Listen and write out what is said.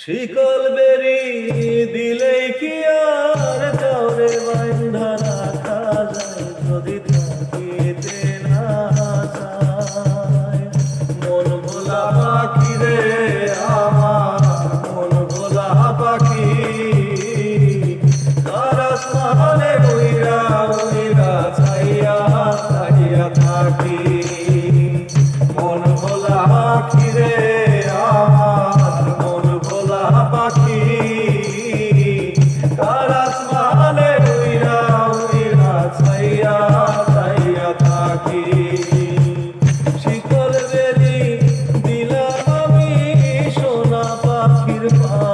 শিকল বেরি দিলেই কি আর কাউরে বান্ধা রাখা যায় যদি থাকিতে না চায়। মন ভোলা পাখি রে আমার মন ভোলা পাখি, তার আসমানে উইরা উইরা চাইয়া চাইয়া থাকি। মন ভোলা পাখি রে আমার মন ভোলা পাখি, তার আসমানে উইরা উইরা চাইয়া চাইয়া থাকি। শিকল বেরি দিলাম আমি সোনা পাখির পা